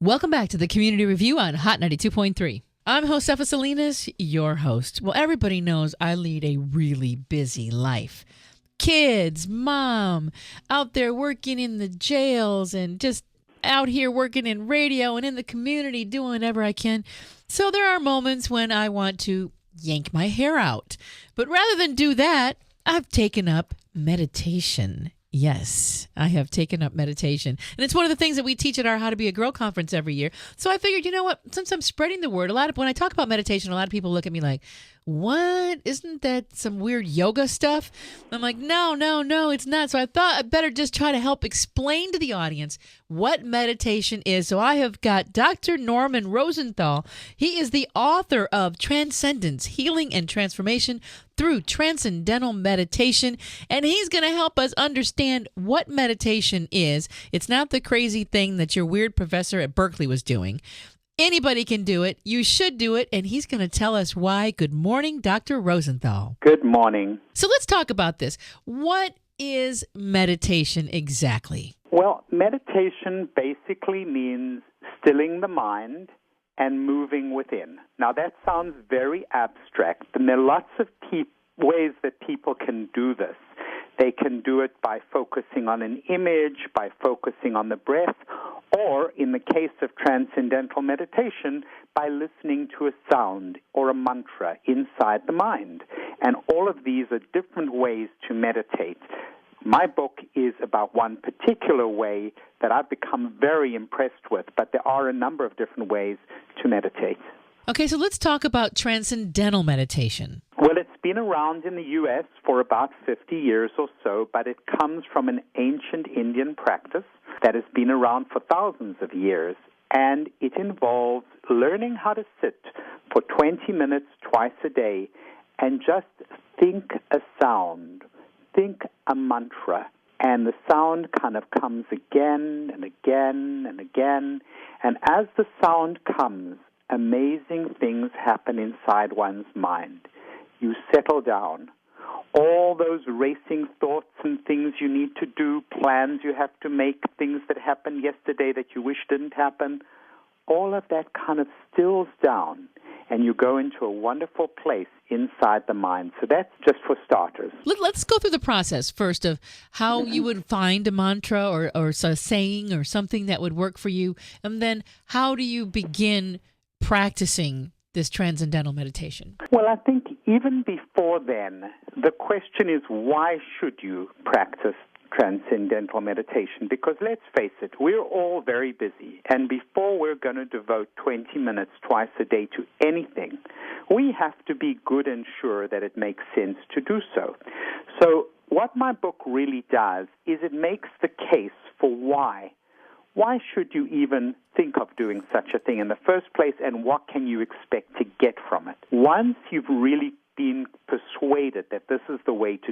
Welcome back to the Community Review on Hot 92.3. I'm Josefa Salinas, your host. Well, everybody knows I lead a really busy life. Kids, mom, out there working in the jails and just out here working in radio and in the community doing whatever I can. So there are moments when I want to yank my hair out. But rather than do that, I've taken up meditation. Yes, I have taken up meditation. And it's one of the things that we teach at our How to Be a Girl conference every year. So I figured, you know what, since I'm spreading the word, when I talk about meditation, a lot of people look at me like, what? Isn't that some weird yoga stuff? I'm like, no, it's not. So I thought I'd better just try to help explain to the audience what meditation is. So I have got Dr. Norman Rosenthal. He is the author of Transcendence, Healing and Transformation through Transcendental Meditation, and he's going to help us understand what meditation is. It's not the crazy thing that your weird professor at Berkeley was doing. Anybody can do it. You should do it, and he's going to tell us why. Good morning, Dr. Rosenthal. Good morning. So let's talk about this. What is meditation exactly? Well, meditation basically means stilling the mind and moving within. Now, that sounds very abstract, and there are lots of ways that people can do this. They can do it by focusing on an image, by focusing on the breath, or in the case of transcendental meditation, by listening to a sound or a mantra inside the mind. And all of these are different ways to meditate. My book is about one particular way that I've become very impressed with, but there are a number of different ways to meditate. Okay, so let's talk about transcendental meditation. Well, it's been around in the U.S. for about 50 years or so, but it comes from an ancient Indian practice that has been around for thousands of years, and it involves learning how to sit for 20 minutes twice a day and just think a sound, think a mantra, and the sound kind of comes again and again and again, and as the sound comes, amazing things happen inside one's mind. You settle down. All those racing thoughts and things you need to do, plans you have to make, things that happened yesterday that you wish didn't happen, all of that kind of stills down, and you go into a wonderful place inside the mind. So that's just for starters. Let's go through the process first of how you would find a mantra or a saying or something that would work for you, and then how do you begin practicing this transcendental meditation? Well, I think even before then, the question is, why should you practice transcendental meditation? Because let's face it, we're all very busy, and before we're going to devote 20 minutes twice a day to anything, we have to be good and sure that it makes sense to do so. So what my book really does is it makes the case for why. Why should you even think of doing such a thing in the first place, and what can you expect to get from it? Once you've really been persuaded that this is the way to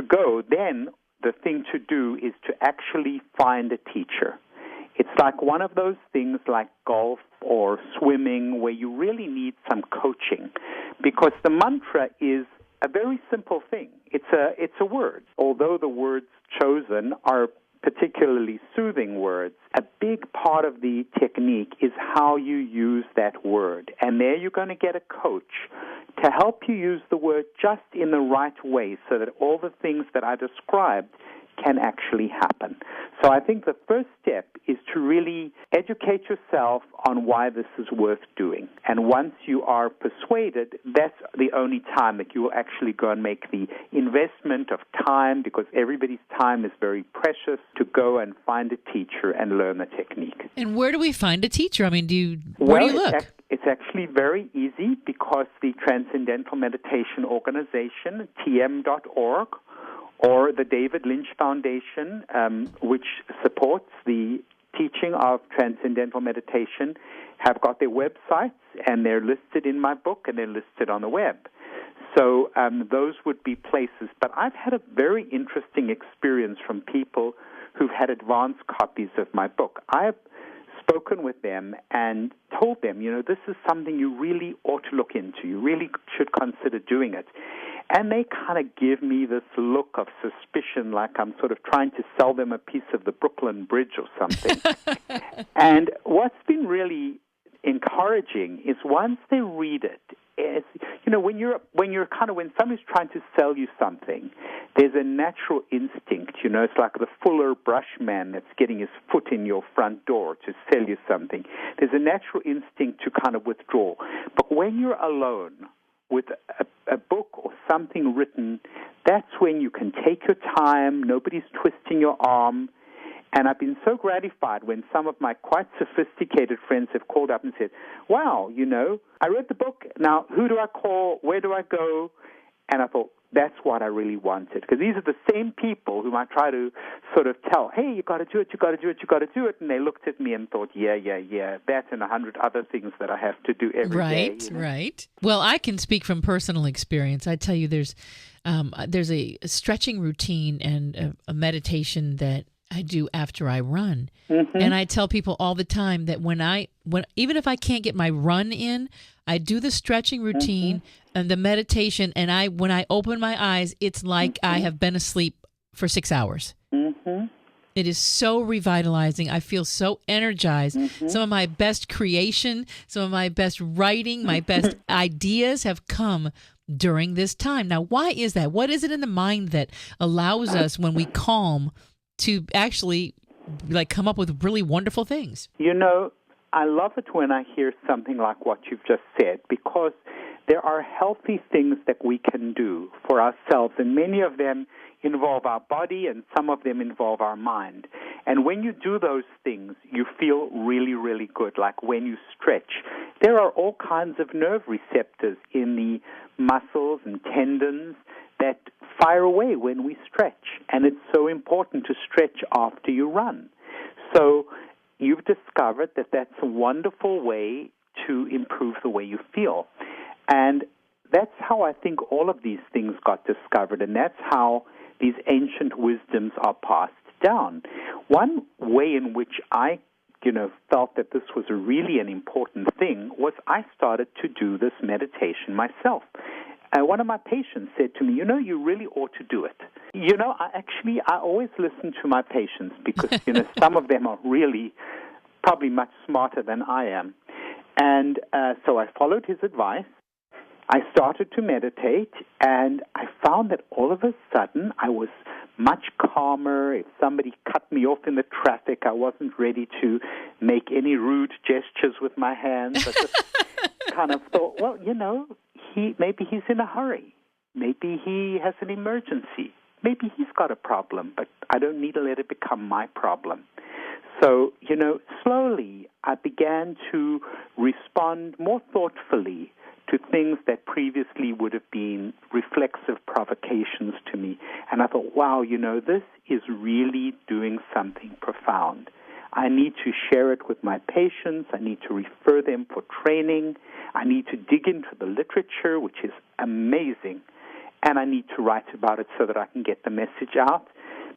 go, then the thing to do is to actually find a teacher. It's like one of those things like golf or swimming where you really need some coaching, because the mantra is a very simple thing. It's a word. Although the words chosen are particularly soothing words, a big part of the technique is how you use that word. And there you're going to get a coach to help you use the word just in the right way so that all the things that I described can actually happen. So I think the first step is to really educate yourself on why this is worth doing. And once you are persuaded, that's the only time that you will actually go and make the investment of time, because everybody's time is very precious, to go and find a teacher and learn the technique. And where do we find a teacher? I mean, where do you look? It's actually very easy, because the Transcendental Meditation Organization, TM.org, or the David Lynch Foundation, which supports the teaching of Transcendental Meditation, have got their websites, and they're listed in my book, and they're listed on the web. So those would be places. But I've had a very interesting experience from people who've had advanced copies of my book. I've spoken with them and told them, this is something you really ought to look into. You really should consider doing it. And they kind of give me this look of suspicion, like I'm sort of trying to sell them a piece of the Brooklyn Bridge or something. And what's been really encouraging is once they read it, it's, when somebody's trying to sell you something, there's a natural instinct, it's like the Fuller brush man that's getting his foot in your front door to sell you something. There's a natural instinct to kind of withdraw. But when you're alone with a book or something written, that's when you can take your time, nobody's twisting your arm. And I've been so gratified when some of my quite sophisticated friends have called up and said, wow, I read the book. Now, who do I call? Where do I go? And I thought, that's what I really wanted. Because these are the same people whom I try to sort of tell, hey, you got to do it, you got to do it, you got to do it. And they looked at me and thought, yeah, that and 100 other things that I have to do every day. Right. Well, I can speak from personal experience. I tell you, there's a stretching routine and a meditation that I do after I run. Mm-hmm. And I tell people all the time that when even if I can't get my run in, I do the stretching routine and the meditation, and when I open my eyes, it's like I have been asleep for 6 hours. Mm-hmm. It is so revitalizing. I feel so energized. Mm-hmm. Some of my best creation, some of my best writing, my best ideas have come during this time. Now, why is that? What is it in the mind that allows us, when we calm, to actually come up with really wonderful things? I love it when I hear something like what you've just said, because there are healthy things that we can do for ourselves, and many of them involve our body and some of them involve our mind. And when you do those things, you feel really, really good, like when you stretch. There are all kinds of nerve receptors in the muscles and tendons that fire away when we stretch, and it's so important to stretch after you run. So you've discovered that that's a wonderful way to improve the way you feel. And that's how I think all of these things got discovered, and that's how these ancient wisdoms are passed down. One way in which I felt that this was really an important thing was I started to do this meditation myself. One of my patients said to me, you really ought to do it. I always listen to my patients because, some of them are really probably much smarter than I am. And so I followed his advice. I started to meditate, and I found that all of a sudden I was much calmer. If somebody cut me off in the traffic, I wasn't ready to make any rude gestures with my hands. I just kind of thought, well, maybe he's in a hurry. Maybe he has an emergency. Maybe he's got a problem, but I don't need to let it become my problem. So, slowly I began to respond more thoughtfully to things that previously would have been reflexive provocations to me. And I thought, wow, this is really doing something profound. I need to share it with my patients. I need to refer them for training. I need to dig into the literature, which is amazing. And I need to write about it so that I can get the message out.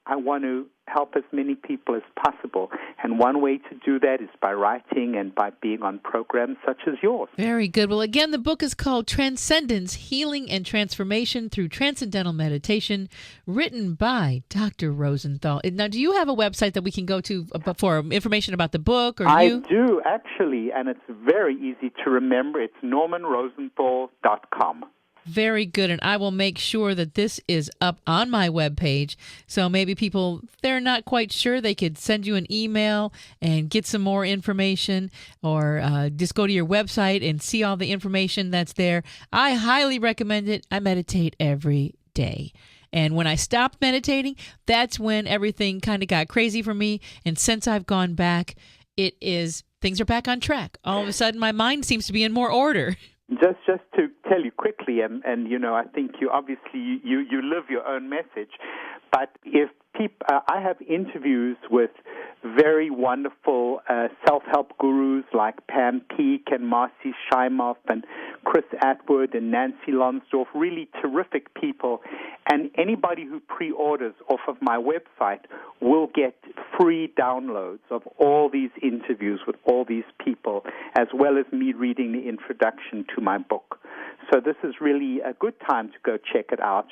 I want to help as many people as possible. And one way to do that is by writing and by being on programs such as yours. Very good. Well, again, the book is called Transcendence, Healing and Transformation Through Transcendental Meditation, written by Dr. Rosenthal. Now, do you have a website that we can go to for information about the book? I do, actually, and it's very easy to remember. It's normanrosenthal.com. Very good. And I will make sure that this is up on my webpage. So maybe people, they're not quite sure, they could send you an email and get some more information, or just go to your website and see all the information that's there. I highly recommend it. I meditate every day. And when I stopped meditating, that's when everything kind of got crazy for me. And since I've gone back, things are back on track. All of a sudden, my mind seems to be in more order. Just to tell you quickly, and I think you obviously you live your own message, but if I have interviews with very wonderful self-help gurus like Pam Peake and Marcy Shimoff and Chris Atwood and Nancy Lonsdorf, really terrific people. And anybody who pre-orders off of my website will get free downloads of all these interviews with all these people, as well as me reading the introduction to my book. So this is really a good time to go check it out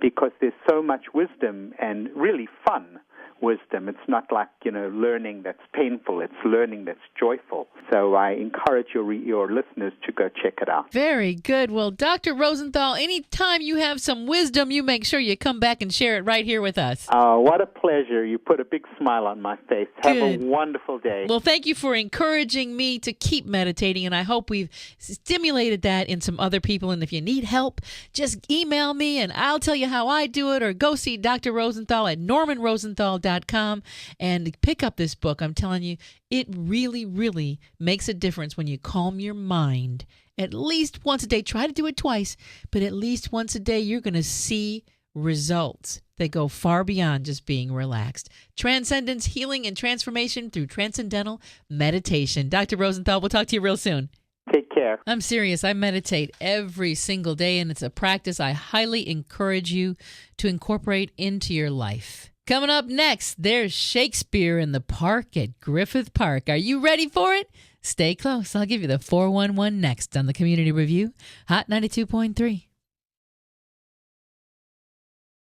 because there's so much wisdom and really fun wisdom. It's not like, learning that's painful. It's learning that's joyful. So I encourage your listeners to go check it out. Very good. Well, Dr. Rosenthal, anytime you have some wisdom, you make sure you come back and share it right here with us. Oh, what a pleasure. You put a big smile on my face. Have a wonderful day. Well, thank you for encouraging me to keep meditating, and I hope we've stimulated that in some other people. And if you need help, just email me, and I'll tell you how I do it, or go see Dr. Rosenthal at normanrosenthal.com and pick up this book. I'm telling you, it really, really makes a difference when you calm your mind at least once a day. Try to do it twice, but at least once a day, you're going to see results that go far beyond just being relaxed. Transcendence, healing, and transformation through transcendental meditation. Dr. Rosenthal, we'll talk to you real soon. Take care. I'm serious. I meditate every single day, and it's a practice I highly encourage you to incorporate into your life. Coming up next, there's Shakespeare in the Park at Griffith Park. Are you ready for it? Stay close. I'll give you the 411 next on the Community Review, Hot 92.3.